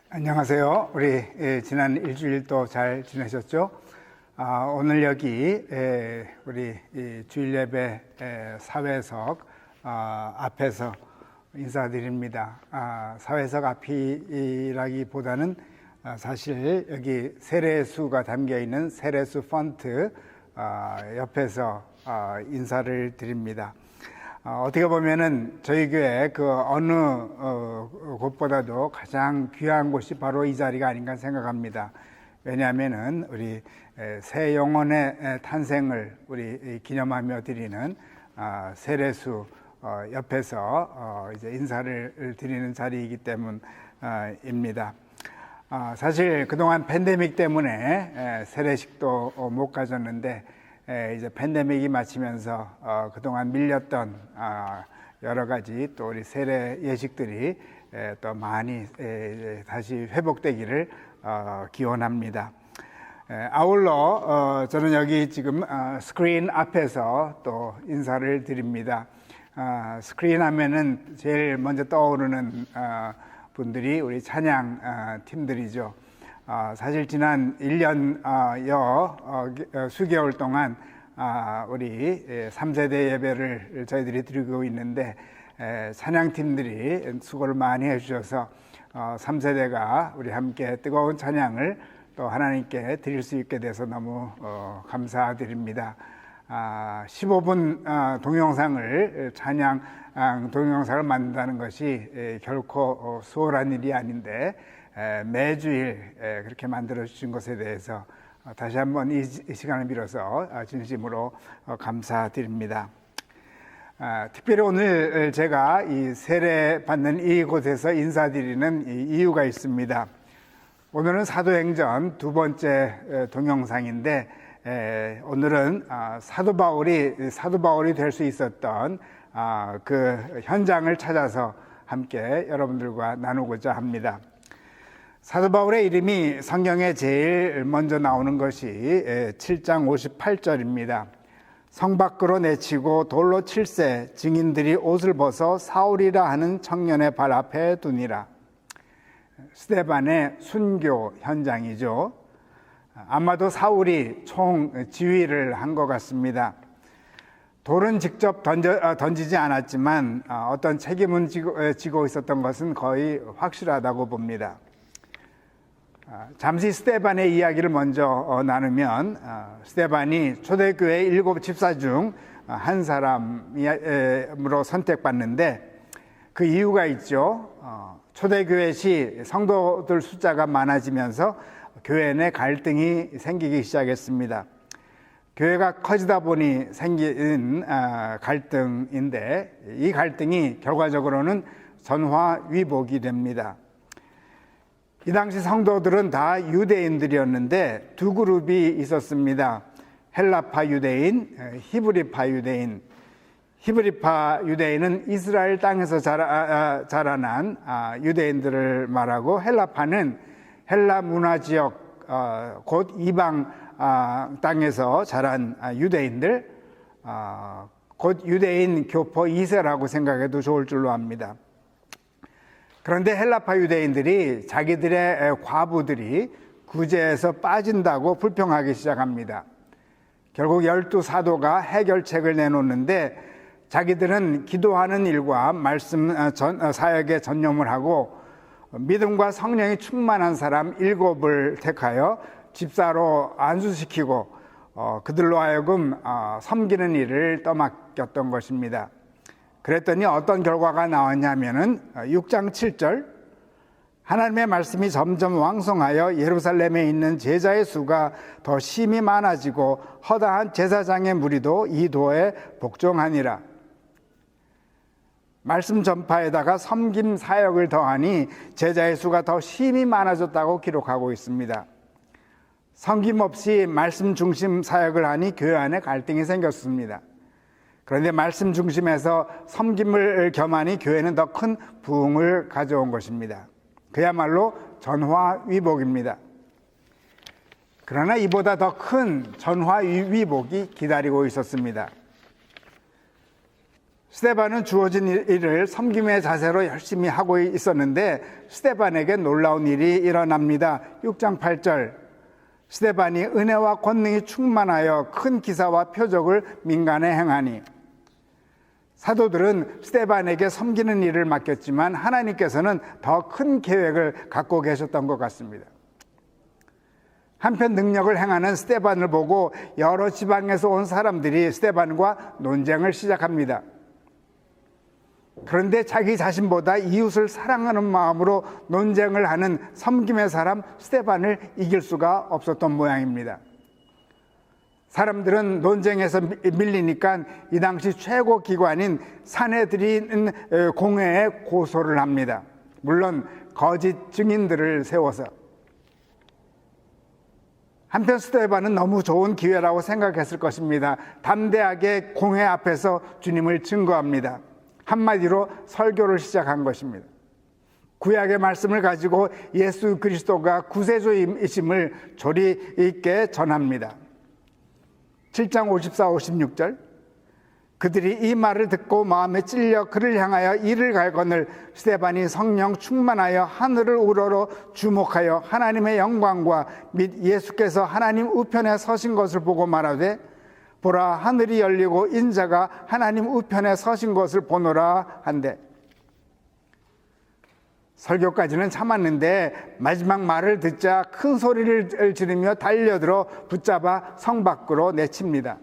안녕하세요. 우리 지난 일주일도 잘 지내셨죠? 오늘 여기 우리 주일 예배 사회석 앞에서 인사드립니다. 사회석 앞이라기보다는 사실 여기 세례수가 담겨 있는 세례수 폰트 옆에서 인사를 드립니다. 어떻게 보면은 저희 교회 그 어느 곳보다도 가장 귀한 곳이 바로 이 자리가 아닌가 생각합니다. 왜냐하면은 우리 새 영혼의 탄생을 우리 기념하며 드리는 세례수 옆에서 이제 인사를 드리는 자리이기 때문입니다. 사실 그동안 팬데믹 때문에 세례식도 못 가졌는데 이제 팬데믹이 마치면서 그동안 밀렸던 여러 가지 또 우리 세례 예식들이 또 많이 다시 회복되기를 기원합니다. 아울러 저는 여기 지금 스크린 앞에서 또 인사를 드립니다. 스크린 하면은 제일 먼저 떠오르는 분들이 우리 찬양 팀들이죠. 사실 지난 1년여 수개월 동안 우리 3세대 예배를 저희들이 드리고 있는데 찬양팀들이 수고를 많이 해주셔서 3세대가 우리 함께 뜨거운 찬양을 또 하나님께 드릴 수 있게 돼서 너무 감사드립니다. 15분 동영상을 찬양 동영상을 만든다는 것이 결코 수월한 일이 아닌데 매주일 그렇게 만들어 주신 것에 대해서 다시 한번 이 시간을 빌어서 진심으로 감사드립니다. 특별히 오늘 제가 이 세례 받는 이곳에서 인사드리는 이유가 있습니다. 오늘은 사도행전 두 번째 동영상인데 오늘은 사도 바울이 될 수 있었던 그 현장을 찾아서 함께 여러분들과 나누고자 합니다. 사도 바울의 이름이 성경에 제일 먼저 나오는 것이 7장 58절입니다. 성 밖으로 내치고 돌로 칠세 증인들이 옷을 벗어 사울이라 하는 청년의 발 앞에 두니라. 스데반의 순교 현장이죠. 아마도 사울이 총 지휘를 한 것 같습니다. 돌은 직접 던지지 않았지만 어떤 책임은 지고 있었던 것은 거의 확실하다고 봅니다. 잠시 스데반의 이야기를 먼저 나누면 스데반이 초대교회 7 집사 중 한 사람으로 선택받는데 그 이유가 있죠. 초대교회 시 성도들 숫자가 많아지면서 교회 내 갈등이 생기기 시작했습니다. 교회가 커지다 보니 생긴 갈등인데 이 갈등이 결과적으로는 전화위복이 됩니다. 이 당시 성도들은 다 유대인들이었는데 두 그룹이 있었습니다. 헬라파 유대인, 히브리파 유대인. 히브리파 유대인은 이스라엘 땅에서 자라난 유대인들을 말하고 헬라파는 헬라 문화 지역 곧 이방 땅에서 자란 유대인들 곧 유대인 교포 2세라고 생각해도 좋을 줄로 압니다. 그런데 헬라파 유대인들이 자기들의 과부들이 구제에서 빠진다고 불평하기 시작합니다. 결국 12사도가 해결책을 내놓는데 자기들은 기도하는 일과 말씀 사역에 전념을 하고 믿음과 성령이 충만한 사람 7을 택하여 집사로 안수시키고 그들로 하여금 섬기는 일을 떠맡겼던 것입니다. 그랬더니 어떤 결과가 나왔냐면은 6장 7절 하나님의 말씀이 점점 왕성하여 예루살렘에 있는 제자의 수가 더 심히 많아지고 허다한 제사장의 무리도 이 도에 복종하니라. 말씀 전파에다가 섬김 사역을 더하니 제자의 수가 더 심히 많아졌다고 기록하고 있습니다. 섬김 없이 말씀 중심 사역을 하니 교회 안에 갈등이 생겼습니다. 그런데 말씀 중심에서 섬김을 겸하니 교회는 더 큰 부흥을 가져온 것입니다. 그야말로 전화위복입니다. 그러나 이보다 더 큰 전화위복이 기다리고 있었습니다. 스데반은 주어진 일을 섬김의 자세로 열심히 하고 있었는데 스데반에게 놀라운 일이 일어납니다. 6장 8절, 스데반이 은혜와 권능이 충만하여 큰 기사와 표적을 민간에 행하니. 사도들은 스데반에게 섬기는 일을 맡겼지만 하나님께서는 더 큰 계획을 갖고 계셨던 것 같습니다. 한편 능력을 행하는 스데반을 보고 여러 지방에서 온 사람들이 스데반과 논쟁을 시작합니다. 그런데 자기 자신보다 이웃을 사랑하는 마음으로 논쟁을 하는 섬김의 사람 스데반을 이길 수가 없었던 모양입니다. 사람들은 논쟁에서 밀리니까 이 당시 최고 기관인 산헤드린 공회에 고소를 합니다. 물론 거짓 증인들을 세워서. 한편 스데반은 너무 좋은 기회라고 생각했을 것입니다. 담대하게 공회 앞에서 주님을 증거합니다. 한마디로 설교를 시작한 것입니다. 구약의 말씀을 가지고 예수 그리스도가 구세주이심을 조리 있게 전합니다. 7장 54, 56절, 그들이 이 말을 듣고 마음에 찔려 그를 향하여 이를 갈거늘 스데반이 성령 충만하여 하늘을 우러러 주목하여 하나님의 영광과 및 예수께서 하나님 우편에 서신 것을 보고 말하되 보라 하늘이 열리고 인자가 하나님 우편에 서신 것을 보노라 한대. 설교까지는 참았는데 마지막 말을 듣자 큰 소리를 지르며 달려들어 붙잡아 성 밖으로 내칩니다.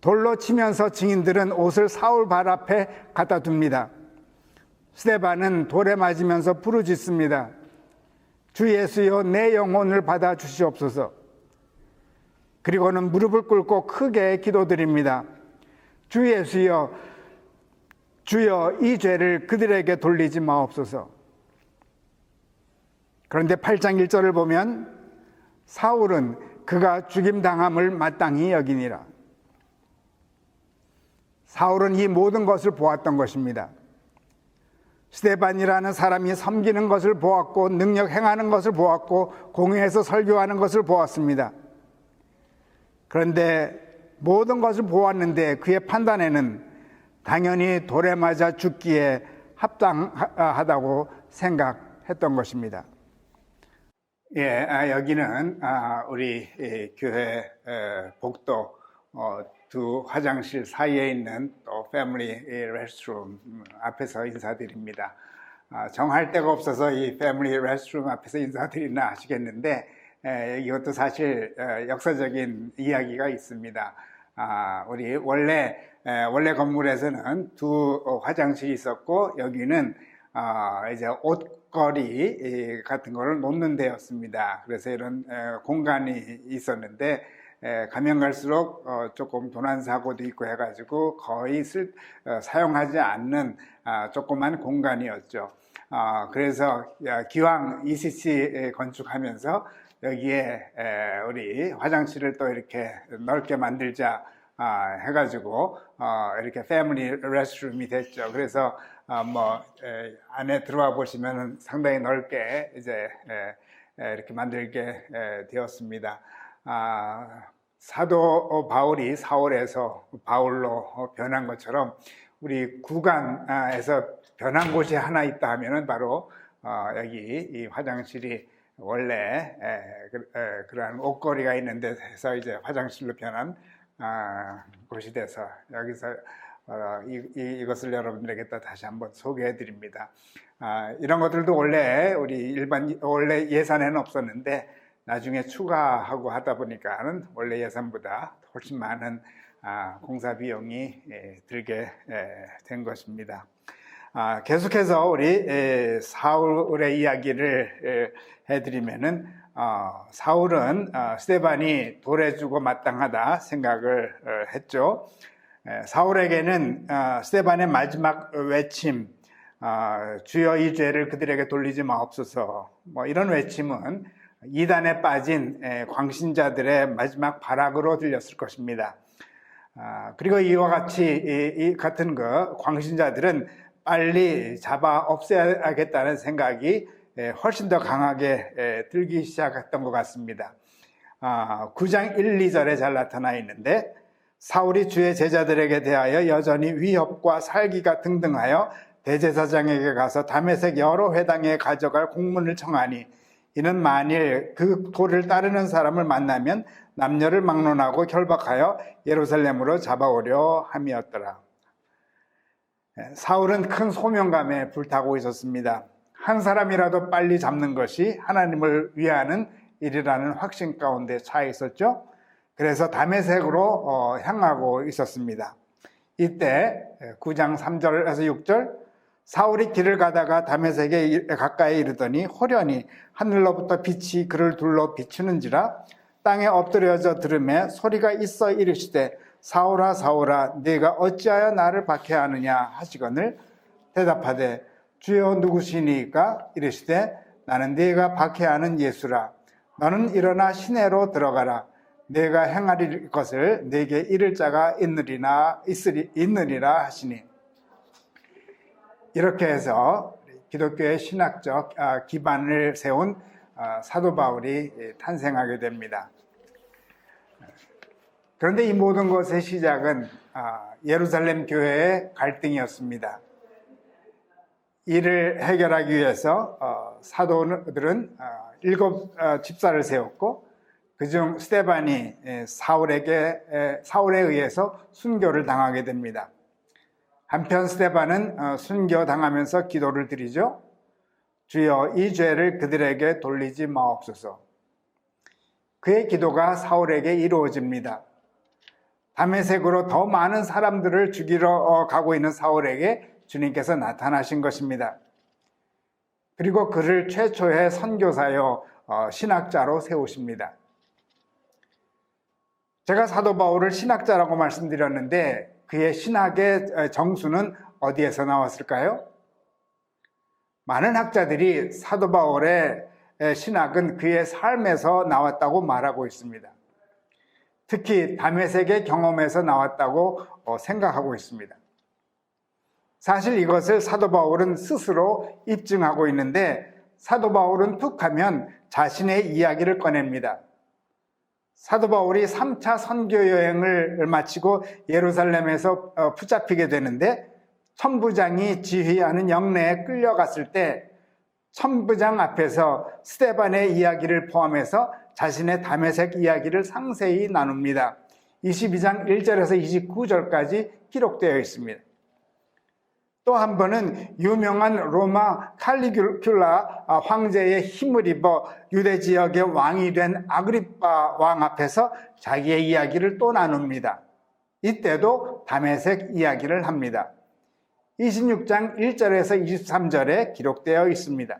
돌로 치면서 증인들은 옷을 사울 발 앞에 갖다 둡니다. 스데반은 돌에 맞으면서 부르짖습니다. 주 예수여 내 영혼을 받아 주시옵소서. 그리고는 무릎을 꿇고 크게 기도드립니다. 주 예수여, 주여 이 죄를 그들에게 돌리지 마옵소서. 그런데 8장 1절을 보면 사울은 그가 죽임당함을 마땅히 여기니라. 사울은 이 모든 것을 보았던 것입니다. 스데반이라는 사람이 섬기는 것을 보았고 능력 행하는 것을 보았고 공회에서 설교하는 것을 보았습니다. 그런데 모든 것을 보았는데 그의 판단에는 당연히 돌에 맞아 죽기에 합당하다고 생각했던 것입니다. 여기는 우리 교회 복도 두 화장실 사이에 있는 또 패밀리 레스트룸 앞에서 인사드립니다. 정할 데가 없어서 이 패밀리 레스트룸 앞에서 인사드리나 하시겠는데 이것도 사실 역사적인 이야기가 있습니다. 우리 원래 건물에서는 두 화장실이 있었고 여기는 이제 옷걸이 같은 거를 놓는 데였습니다. 그래서 이런 공간이 있었는데 가면 갈수록 조금 도난 사고도 있고 해가지고 거의 사용하지 않는 조그만 공간이었죠. 그래서 기왕 ECC 건축하면서 여기에 우리 화장실을 또 이렇게 넓게 만들자 해가지고 이렇게 패밀리 레스트룸이 됐죠. 그래서 안에 들어와 보시면 상당히 넓게 이제 이렇게 만들게 되었습니다. 사도 바울이 사울에서 바울로 변한 것처럼 우리 구간에서 변한 곳이 하나 있다 하면은 바로 여기 이 화장실이 원래 그러한 옷걸이가 있는 데서 이제 화장실로 변한 곳이 돼서 여기서 이것을 여러분들에게 또 다시 한번 소개해 드립니다. 이런 것들도 원래 원래 예산에는 없었는데 나중에 추가하고 하다 보니까는 원래 예산보다 훨씬 많은 공사 비용이 들게 된 것입니다. 계속해서 우리 사울의 이야기를 해드리면은 사울은 스데반이 돌에 주고 마땅하다 생각을 했죠. 사울에게는 스데반의 마지막 외침, 주여 이 죄를 그들에게 돌리지 마옵소서, 이런 외침은 이단에 빠진 광신자들의 마지막 발악으로 들렸을 것입니다. 그리고 이와 같이 같은 광신자들은 빨리 잡아 없애야겠다는 생각이 훨씬 더 강하게 들기 시작했던 것 같습니다. 9장 1, 2절에 잘 나타나 있는데 사울이 주의 제자들에게 대하여 여전히 위협과 살기가 등등하여 대제사장에게 가서 다메섹 여러 회당에 가져갈 공문을 청하니 이는 만일 그 도를 따르는 사람을 만나면 남녀를 막론하고 결박하여 예루살렘으로 잡아오려 함이었더라. 사울은 큰 소명감에 불타고 있었습니다. 한 사람이라도 빨리 잡는 것이 하나님을 위하는 일이라는 확신 가운데 차 있었죠. 그래서 다메섹으로 향하고 있었습니다. 이때 9장 3절에서 6절 사울이 길을 가다가 다메섹에 가까이 이르더니 호련히 하늘로부터 빛이 그를 둘러 비추는지라 땅에 엎드려져 들음에 소리가 있어 이르시되 사울아 사울아 네가 어찌하여 나를 박해하느냐 하시거늘 대답하되 주여 누구시니까 이르시되 나는 네가 박해하는 예수라 너는 일어나 시내로 들어가라 내가 행할 것을 네게 이를 자가 있느니라 하시니 이렇게 해서 기독교의 신학적 기반을 세운 사도 바울이 탄생하게 됩니다. 그런데 이 모든 것의 시작은 예루살렘 교회의 갈등이었습니다. 이를 해결하기 위해서 사도들은 7 집사를 세웠고 그중 스데반이 사울에 의해서 순교를 당하게 됩니다. 한편 스데반은 순교당하면서 기도를 드리죠. 주여 이 죄를 그들에게 돌리지 마옵소서. 그의 기도가 사울에게 이루어집니다. 다메섹으로 더 많은 사람들을 죽이러 가고 있는 사울에게 주님께서 나타나신 것입니다. 그리고 그를 최초의 선교사요 신학자로 세우십니다. 제가 사도 바울을 신학자라고 말씀드렸는데 그의 신학의 정수는 어디에서 나왔을까요? 많은 학자들이 사도 바울의 신학은 그의 삶에서 나왔다고 말하고 있습니다. 특히 다메섹의 경험에서 나왔다고 생각하고 있습니다. 사실 이것을 사도 바울은 스스로 입증하고 있는데 사도 바울은 툭 하면 자신의 이야기를 꺼냅니다. 사도 바울이 3차 선교 여행을 마치고 예루살렘에서 붙잡히게 되는데 천부장이 지휘하는 영내에 끌려갔을 때 천부장 앞에서 스데반의 이야기를 포함해서 자신의 다메섹 이야기를 상세히 나눕니다. 22장 1절에서 29절까지 기록되어 있습니다. 또 한 번은 유명한 로마 칼리귤라 황제의 힘을 입어 유대 지역의 왕이 된 아그리빠 왕 앞에서 자기의 이야기를 또 나눕니다. 이때도 다메섹 이야기를 합니다. 26장 1절에서 23절에 기록되어 있습니다.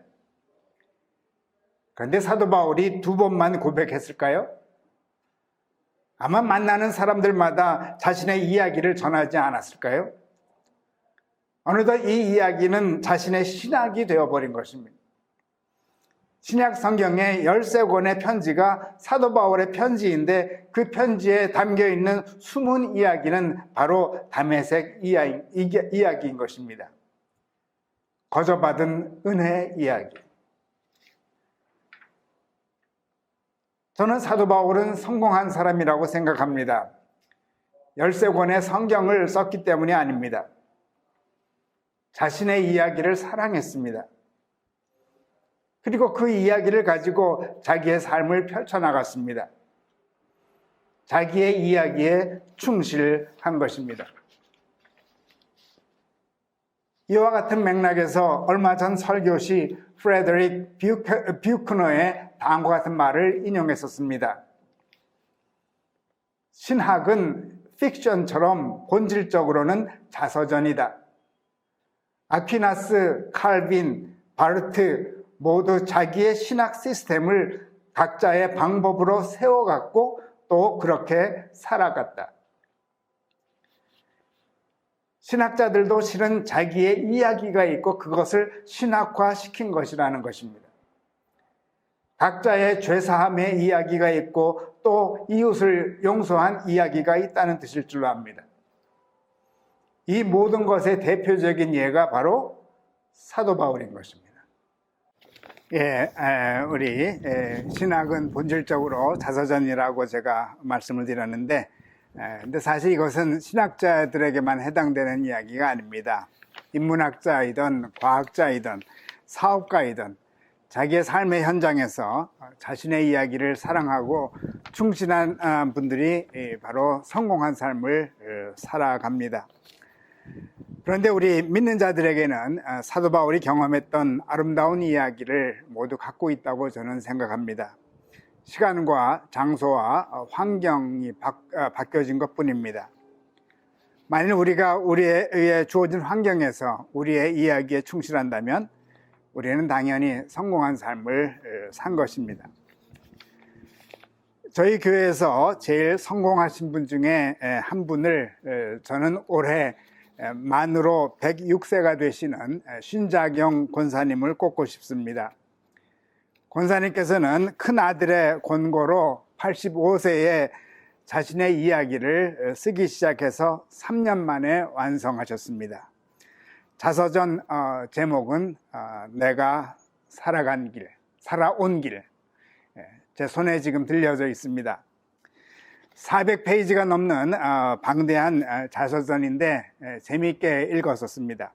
그런데 사도 바울이 2번만 고백했을까요? 아마 만나는 사람들마다 자신의 이야기를 전하지 않았을까요? 어느덧 이 이야기는 자신의 신학이 되어버린 것입니다. 신약 성경의 13권의 편지가 사도 바울의 편지인데 그 편지에 담겨있는 숨은 이야기는 바로 다메섹 이야기인 것입니다. 거저받은 은혜의 이야기. 저는 사도 바울은 성공한 사람이라고 생각합니다. 13권의 성경을 썼기 때문이 아닙니다. 자신의 이야기를 사랑했습니다. 그리고 그 이야기를 가지고 자기의 삶을 펼쳐나갔습니다. 자기의 이야기에 충실한 것입니다. 이와 같은 맥락에서 얼마 전 설교시 프레데릭 뷰크너의 다음과 같은 말을 인용했었습니다. 신학은 픽션처럼 본질적으로는 자서전이다. 아퀴나스, 칼빈, 바르트 모두 자기의 신학 시스템을 각자의 방법으로 세워갔고 또 그렇게 살아갔다. 신학자들도 실은 자기의 이야기가 있고 그것을 신학화시킨 것이라는 것입니다. 각자의 죄사함의 이야기가 있고 또 이웃을 용서한 이야기가 있다는 뜻일 줄로 압니다. 이 모든 것의 대표적인 예가 바로 사도 바울인 것입니다. 우리 신학은 본질적으로 자서전이라고 제가 말씀을 드렸는데 근데 사실 이것은 신학자들에게만 해당되는 이야기가 아닙니다. 인문학자이든 과학자이든 사업가이든 자기의 삶의 현장에서 자신의 이야기를 사랑하고 충실한 분들이 바로 성공한 삶을 살아갑니다. 그런데 우리 믿는 자들에게는 사도 바울이 경험했던 아름다운 이야기를 모두 갖고 있다고 저는 생각합니다. 시간과 장소와 환경이 바뀌어진 것뿐입니다. 만일 우리가 우리의 주어진 환경에서 우리의 이야기에 충실한다면 우리는 당연히 성공한 삶을 산 것입니다. 저희 교회에서 제일 성공하신 분 중에 한 분을 저는 올해 만으로 106세가 되시는 신자경 권사님을 꼽고 싶습니다. 권사님께서는 큰 아들의 권고로 85세에 자신의 이야기를 쓰기 시작해서 3년 만에 완성하셨습니다. 자서전 제목은 내가 살아온 길. 제 손에 지금 들려져 있습니다. 400페이지가 넘는 방대한 자서전인데 재미있게 읽었었습니다.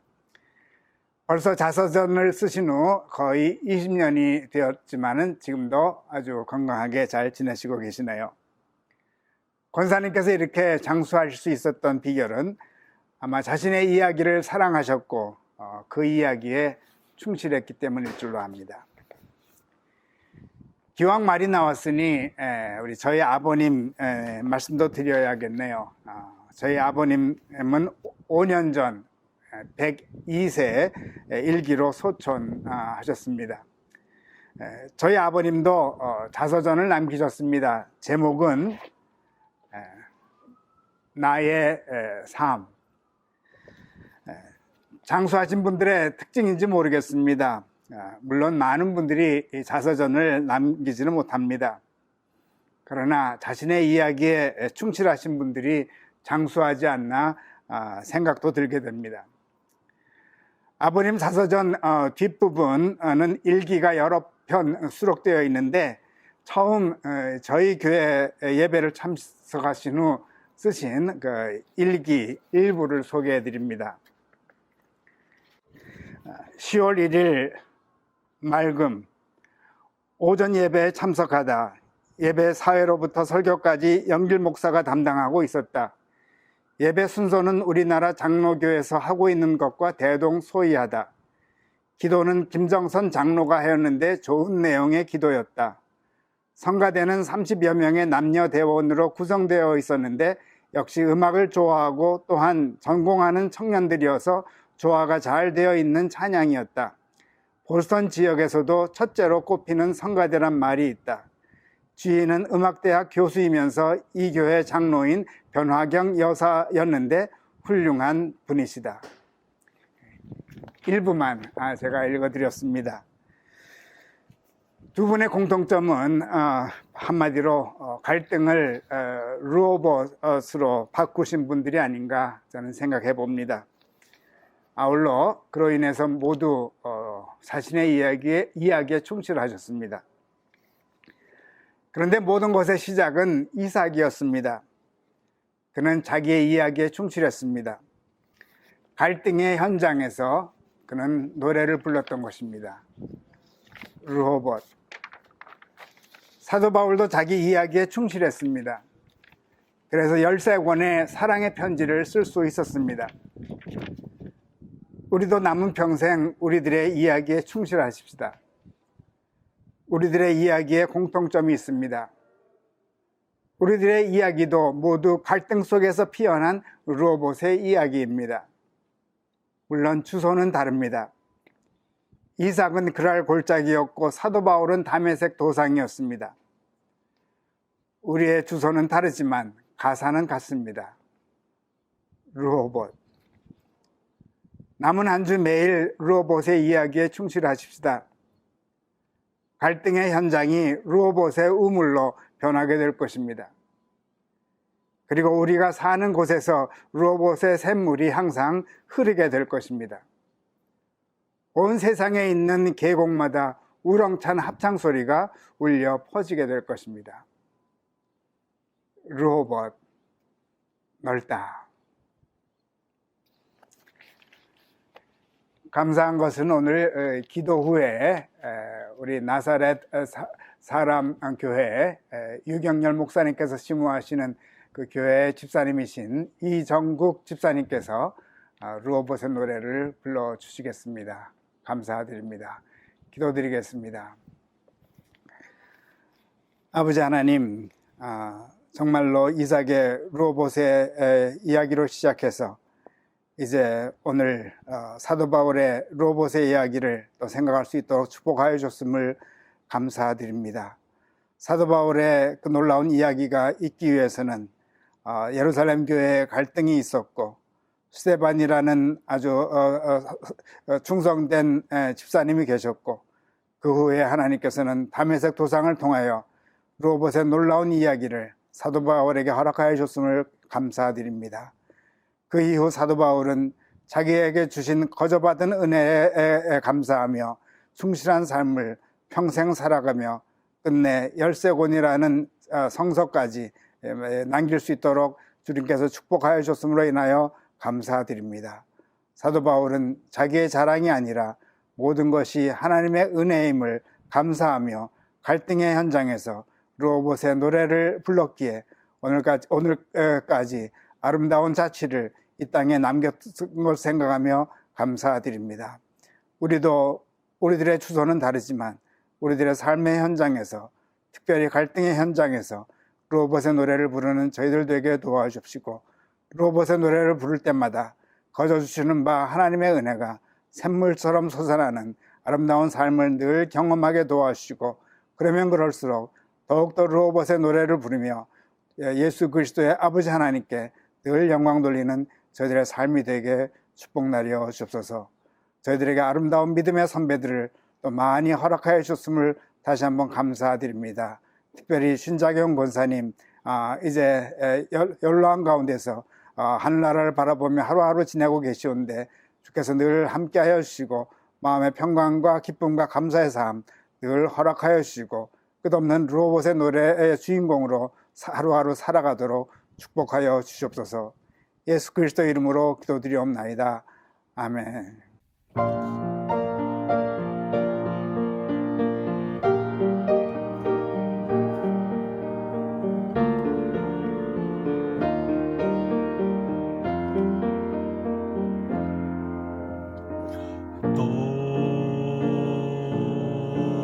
벌써 자서전을 쓰신 후 거의 20년이 되었지만은 지금도 아주 건강하게 잘 지내시고 계시네요. 권사님께서 이렇게 장수하실 수 있었던 비결은 아마 자신의 이야기를 사랑하셨고 그 이야기에 충실했기 때문일 줄로 압니다. 기왕 말이 나왔으니 우리 저희 아버님 말씀도 드려야겠네요. 저희 아버님은 5년 전 102세 일기로 소천하셨습니다. 저희 아버님도 자서전을 남기셨습니다. 제목은 나의 삶. 장수하신 분들의 특징인지 모르겠습니다. 물론 많은 분들이 이 자서전을 남기지는 못합니다. 그러나 자신의 이야기에 충실하신 분들이 장수하지 않나 생각도 들게 됩니다. 아버님 자서전 뒷부분은 일기가 여러 편 수록되어 있는데 처음 저희 교회 예배를 참석하신 후 쓰신 그 일기 일부를 소개해 드립니다. 10월 1일 맑음 오전 예배에 참석하다 예배 사회로부터 설교까지 영길 목사가 담당하고 있었다. 예배 순서는 우리나라 장로교에서 하고 있는 것과 대동소이하다. 기도는 김정선 장로가 하였는데 좋은 내용의 기도였다. 성가대는 30여 명의 남녀 대원으로 구성되어 있었는데 역시 음악을 좋아하고 또한 전공하는 청년들이어서 조화가 잘 되어 있는 찬양이었다. 보스턴 지역에서도 첫째로 꼽히는 성가대란 말이 있다. 주인은 음악대학 교수이면서 이 교회 장로인 변화경 여사였는데 훌륭한 분이시다. 일부만 제가 읽어드렸습니다. 두 분의 공통점은 한마디로 갈등을 루오봇으로 바꾸신 분들이 아닌가 저는 생각해 봅니다. 아울러 그로 인해서 모두 자신의 이야기에 충실하셨습니다. 그런데 모든 것의 시작은 이삭이었습니다. 그는 자기의 이야기에 충실했습니다. 갈등의 현장에서 그는 노래를 불렀던 것입니다. 르호봇. 사도 바울도 자기 이야기에 충실했습니다. 그래서 13권의 사랑의 편지를 쓸 수 있었습니다. 우리도 남은 평생 우리들의 이야기에 충실하십시다. 우리들의 이야기에 공통점이 있습니다. 우리들의 이야기도 모두 갈등 속에서 피어난 르호봇의 이야기입니다. 물론 주소는 다릅니다. 이삭은 그랄 골짜기였고 사도 바울은 다메섹 도상이었습니다. 우리의 주소는 다르지만 가사는 같습니다. 르호봇. 남은 한 주 매일 르호봇의 이야기에 충실하십시다. 갈등의 현장이 르호봇의 우물로 변하게 될 것입니다. 그리고 우리가 사는 곳에서 르호봇의 샘물이 항상 흐르게 될 것입니다. 온 세상에 있는 계곡마다 우렁찬 합창소리가 울려 퍼지게 될 것입니다. 르호봇. 넓다. 감사한 것은 오늘 기도 후에 우리 나사렛 사람 교회 유경열 목사님께서 심무하시는 그 교회 집사님이신 이정국 집사님께서 루어봇의 노래를 불러주시겠습니다. 감사드립니다. 기도드리겠습니다. 아버지 하나님, 정말로 이삭의 루어봇의 이야기로 시작해서 이제 오늘 사도 바울의 루어봇의 이야기를 또 생각할 수 있도록 축복하여 줬음을 감사드립니다. 사도 바울의 그 놀라운 이야기가 있기 위해서는 예루살렘 교회에 갈등이 있었고 스데반이라는 아주 충성된 집사님이 계셨고 그 후에 하나님께서는 다메섹 도상을 통하여 루어봇의 놀라운 이야기를 사도 바울에게 허락하여 줬음을 감사드립니다. 그 이후 사도 바울은 자기에게 주신 거저받은 은혜에 감사하며 충실한 삶을 평생 살아가며 끝내 열세권이라는 성서까지 남길 수 있도록 주님께서 축복하여 줬음으로 인하여 감사드립니다. 사도 바울은 자기의 자랑이 아니라 모든 것이 하나님의 은혜임을 감사하며 갈등의 현장에서 루어봇의 노래를 불렀기에 오늘까지 아름다운 자취를 이 땅에 남겼던 걸 생각하며 감사드립니다. 우리도 우리들의 주소는 다르지만 우리들의 삶의 현장에서, 특별히 갈등의 현장에서 루어봇의 노래를 부르는 저희들 되게 도와주시고, 루어봇의 노래를 부를 때마다 거저주시는 바 하나님의 은혜가 샘물처럼 솟아나는 아름다운 삶을 늘 경험하게 도와주시고, 그러면 그럴수록 더욱더 루어봇의 노래를 부르며 예수 그리스도의 아버지 하나님께 늘 영광 돌리는 저희들의 삶이 되게 축복나려 주옵소서. 저희들에게 아름다운 믿음의 선배들을 또 많이 허락하여 주셨음을 다시 한번 감사드립니다. 특별히 신자경 권사님, 이제 연로한 가운데서 하늘나라를 바라보며 하루하루 지내고 계시온데 주께서 늘 함께하여 주시고 마음의 평강과 기쁨과 감사의 삶 늘 허락하여 주시고 끝없는 루어봇의 노래의 주인공으로 하루하루 살아가도록 축복하여 주시옵소서. 예수 그리스도 이름으로 기도드리옵나이다. 아멘.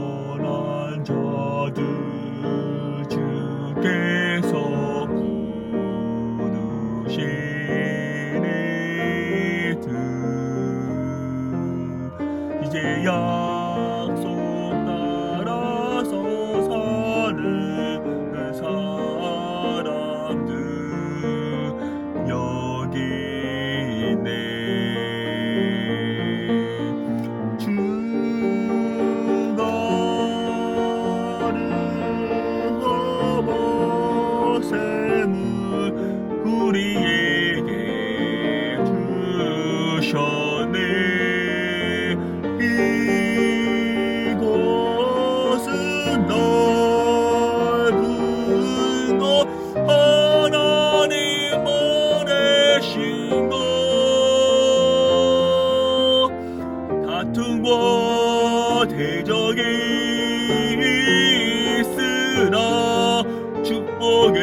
떠난 자들 주께서 부르시니 이제 약속 따라서 사는 사람들 여기 있네. 우리에게 주셨네. 이곳은 넓은 곳, 하나님 보내신 곳. 다툼과 대적이 있으나 축복의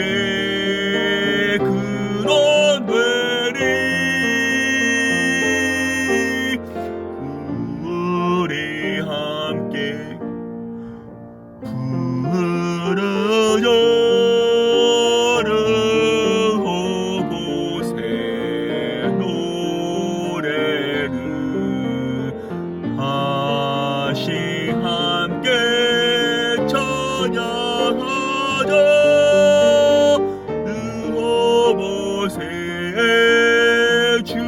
근원 되리. 우리 함께 부르짖는 곳에 노래를 다시 함께 찬양하자. 루어봇의 주님.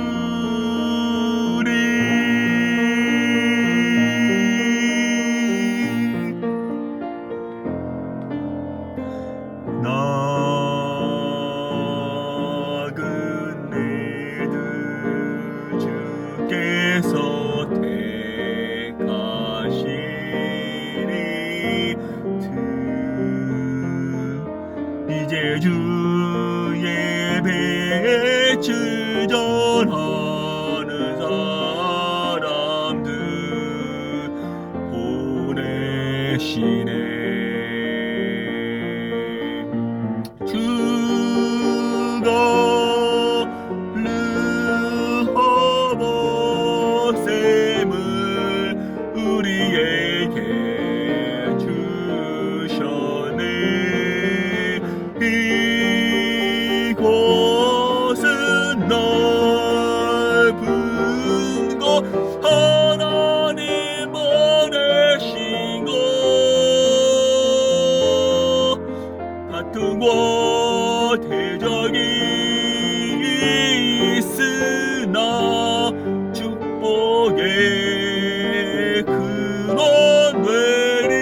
나그네들 주께서 택하시니 이제 주의 배 원하는 사람들 보내시네. 주가 르호보셈을 우리에게 주셨네. 이곳은 넓은 곳, 하나님 보내신 곳. 다툼과 대적이 있으나 축복의 근원 되리.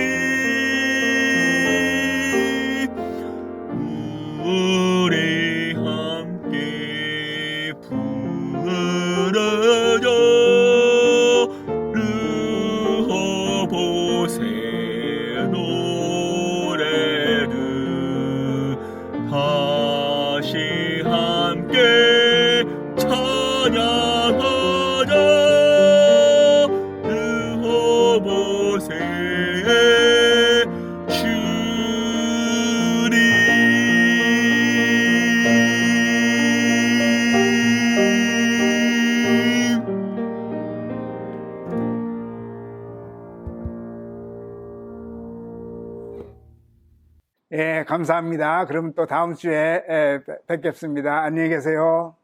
우리 함께 부르짖어 르호보세 노래를 다시 함께 찬양하자. 르호보세의 주님. 예, 감사합니다. 그럼 또 다음 주에 뵙겠습니다. 안녕히 계세요.